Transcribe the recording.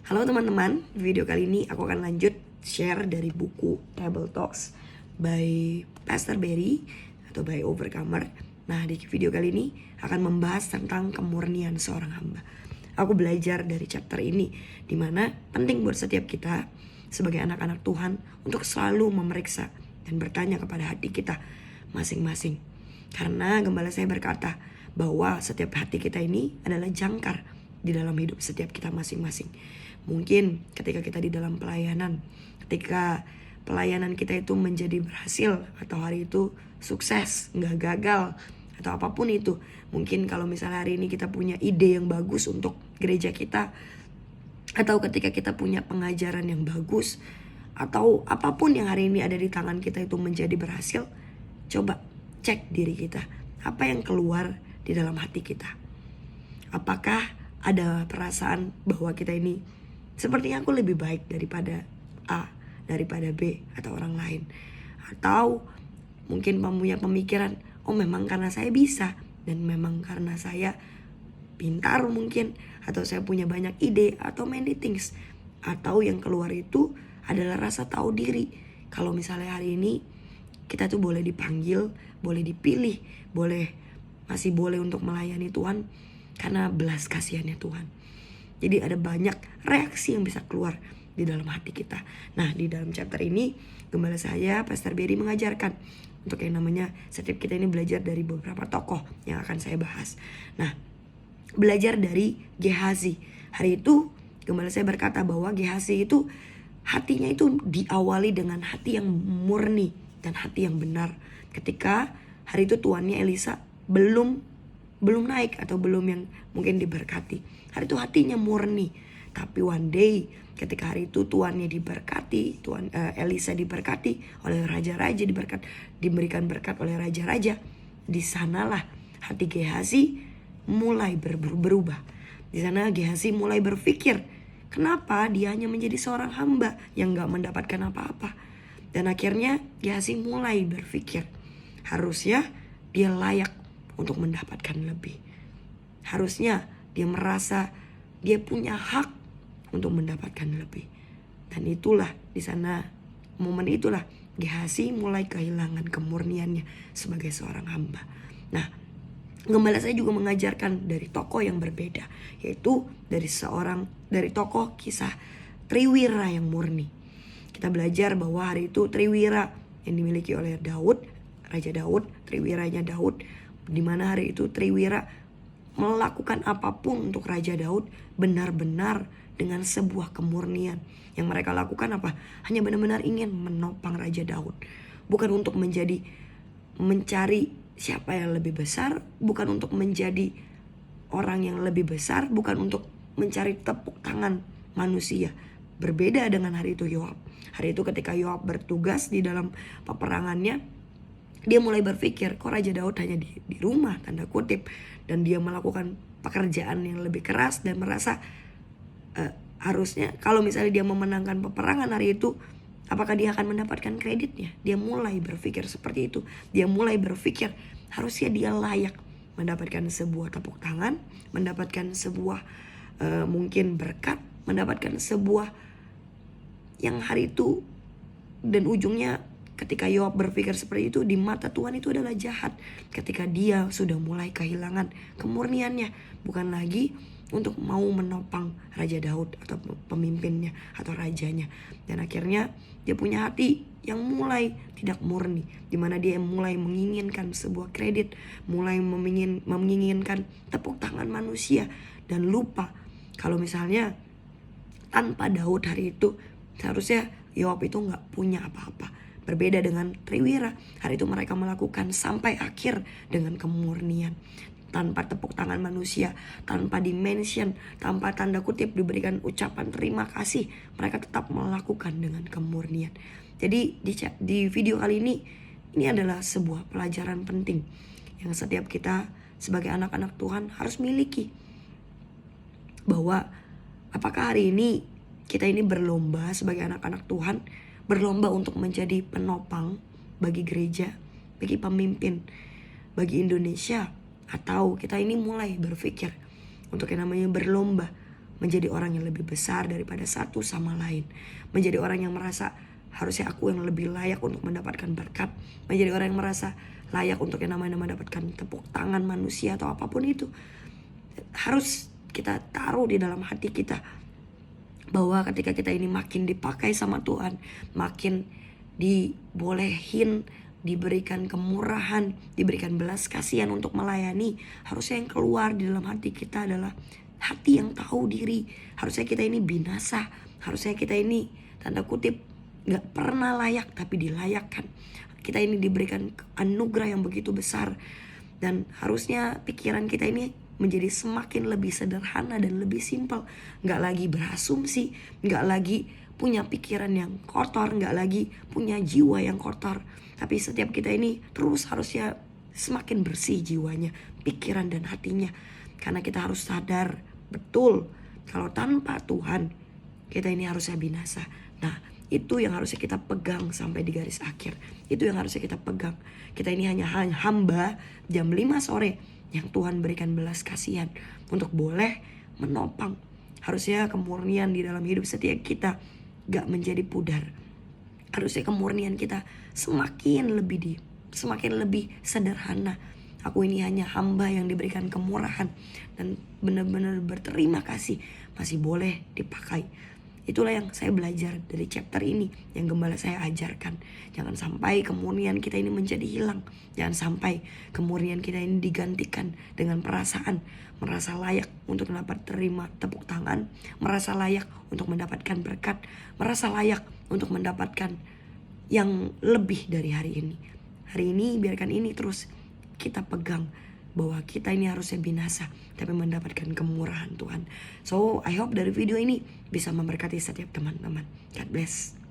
Halo teman-teman, video kali ini aku akan lanjut share dari buku Table Talks by Pastor Barry atau by Overcomer. Nah, di video kali ini akan membahas tentang kemurnian seorang hamba. Aku belajar dari chapter ini, dimana penting buat setiap kita sebagai anak-anak Tuhan untuk selalu memeriksa dan bertanya kepada hati kita masing-masing. Karena gembala saya berkata bahwa setiap hati kita ini adalah jangkar di dalam hidup setiap kita masing-masing. Mungkin ketika kita di dalam pelayanan, ketika pelayanan kita itu menjadi berhasil atau hari itu sukses, nggak gagal atau apapun itu. Mungkin kalau misalnya hari ini kita punya ide yang bagus untuk gereja kita, atau ketika kita punya pengajaran yang bagus, atau apapun yang hari ini ada di tangan kita itu menjadi berhasil, coba cek diri kita. Apa yang keluar di dalam hati kita? Apakah ada perasaan bahwa kita ini sepertinya aku lebih baik daripada A, daripada B atau orang lain? Atau mungkin punya pemikiran, oh memang karena saya bisa, dan memang karena saya pintar mungkin, atau saya punya banyak ide, atau many things. Atau yang keluar itu adalah rasa tahu diri. Kalau misalnya hari ini kita tuh boleh dipanggil, boleh dipilih, masih boleh untuk melayani Tuhan karena belas kasihannya Tuhan. Jadi ada banyak reaksi yang bisa keluar di dalam hati kita. Nah, di dalam chapter ini gembala saya Pastor Barry mengajarkan untuk yang namanya setiap kita ini belajar dari beberapa tokoh yang akan saya bahas. Nah, belajar dari Gehazi. Hari itu gembala saya berkata bahwa Gehazi itu hatinya itu diawali dengan hati yang murni dan hati yang benar. Ketika hari itu tuannya Elisa belum naik atau belum yang mungkin diberkati. Hari itu hatinya murni. Tapi one day ketika hari itu tuannya diberkati, Elisa diberkati oleh raja-raja, diberikan berkat oleh raja-raja, di sanalah hati Gehazi mulai berubah. Di sana Gehazi mulai berpikir, kenapa dia hanya menjadi seorang hamba yang gak mendapatkan apa-apa. Dan akhirnya Gehazi mulai berpikir, harusnya dia layak untuk mendapatkan lebih. Harusnya dia merasa dia punya hak untuk mendapatkan lebih. Dan itulah di sana, momen itulah Gehazi mulai kehilangan kemurniannya sebagai seorang hamba. Nah, gembala saya juga mengajarkan dari tokoh yang berbeda, yaitu dari tokoh kisah Triwira yang murni. Kita belajar bahwa hari itu Triwira yang dimiliki oleh Daud, Raja Daud, Triwiranya Daud, di mana hari itu Triwira melakukan apapun untuk Raja Daud benar-benar dengan sebuah kemurnian. Yang mereka lakukan apa? Hanya benar-benar ingin menopang Raja Daud. Bukan untuk mencari siapa yang lebih besar, bukan untuk menjadi orang yang lebih besar, bukan untuk mencari tepuk tangan manusia. Berbeda dengan hari itu Yoab. Hari itu ketika Yoab bertugas di dalam peperangannya, dia mulai berpikir, kok Raja Daud hanya di rumah, tanda kutip, dan dia melakukan pekerjaan yang lebih keras dan merasa harusnya kalau misalnya dia memenangkan peperangan hari itu, apakah dia akan mendapatkan kreditnya? Dia mulai berpikir seperti itu. Dia mulai berpikir harusnya dia layak mendapatkan sebuah tepuk tangan, mendapatkan sebuah mungkin berkat, mendapatkan sebuah yang hari itu, dan ujungnya ketika Yoab berpikir seperti itu, di mata Tuhan itu adalah jahat. Ketika dia sudah mulai kehilangan kemurniannya, bukan lagi untuk mau menopang Raja Daud atau pemimpinnya atau rajanya. Dan akhirnya dia punya hati yang mulai tidak murni, dimana dia mulai menginginkan sebuah kredit, mulai menginginkan tepuk tangan manusia, dan lupa kalau misalnya tanpa Daud hari itu seharusnya Yoab itu gak punya apa-apa. Berbeda dengan Triwira, hari itu mereka melakukan sampai akhir dengan kemurnian. Tanpa tepuk tangan manusia, tanpa dimention, tanpa tanda kutip diberikan ucapan terima kasih, mereka tetap melakukan dengan kemurnian. Jadi di video kali ini adalah sebuah pelajaran penting yang setiap kita sebagai anak-anak Tuhan harus miliki. Bahwa apakah hari ini kita ini berlomba sebagai anak-anak Tuhan, berlomba untuk menjadi penopang bagi gereja, bagi pemimpin, bagi Indonesia, atau kita ini mulai berpikir untuk yang namanya berlomba menjadi orang yang lebih besar daripada satu sama lain. Menjadi orang yang merasa harusnya aku yang lebih layak untuk mendapatkan berkat. Menjadi orang yang merasa layak untuk yang namanya mendapatkan tepuk tangan manusia atau apapun itu. Harus kita taruh di dalam hati kita bahwa ketika kita ini makin dipakai sama Tuhan, makin dibolehin, diberikan kemurahan, diberikan belas kasihan untuk melayani, harusnya yang keluar di dalam hati kita adalah hati yang tahu diri. Harusnya kita ini binasa, harusnya kita ini tanda kutip gak pernah layak tapi dilayakkan. Kita ini diberikan anugerah yang begitu besar, dan harusnya pikiran kita ini menjadi semakin lebih sederhana dan lebih simpel. Gak lagi berasumsi, gak lagi punya pikiran yang kotor, gak lagi punya jiwa yang kotor. Tapi setiap kita ini terus harusnya semakin bersih jiwanya, pikiran dan hatinya. Karena kita harus sadar betul kalau tanpa Tuhan kita ini harusnya binasa. Nah, itu yang harusnya kita pegang sampai di garis akhir. Itu yang harusnya kita pegang. Kita ini hanya hamba jam 5 sore yang Tuhan berikan belas kasihan untuk boleh menopang. Harusnya kemurnian di dalam hidup setiap kita gak menjadi pudar. Harusnya kemurnian kita semakin lebih sederhana. Aku ini hanya hamba yang diberikan kemurahan dan benar-benar berterima kasih masih boleh dipakai. Itulah yang saya belajar dari chapter ini, yang gembala saya ajarkan. Jangan sampai kemurnian kita ini menjadi hilang. Jangan sampai kemurnian kita ini digantikan dengan perasaan merasa layak untuk mendapat terima tepuk tangan, merasa layak untuk mendapatkan berkat, merasa layak untuk mendapatkan yang lebih dari hari ini. Hari ini biarkan ini terus kita pegang, bahwa kita ini harusnya binasa tapi mendapatkan kemurahan Tuhan. So I hope dari video ini bisa memberkati setiap teman-teman. God bless.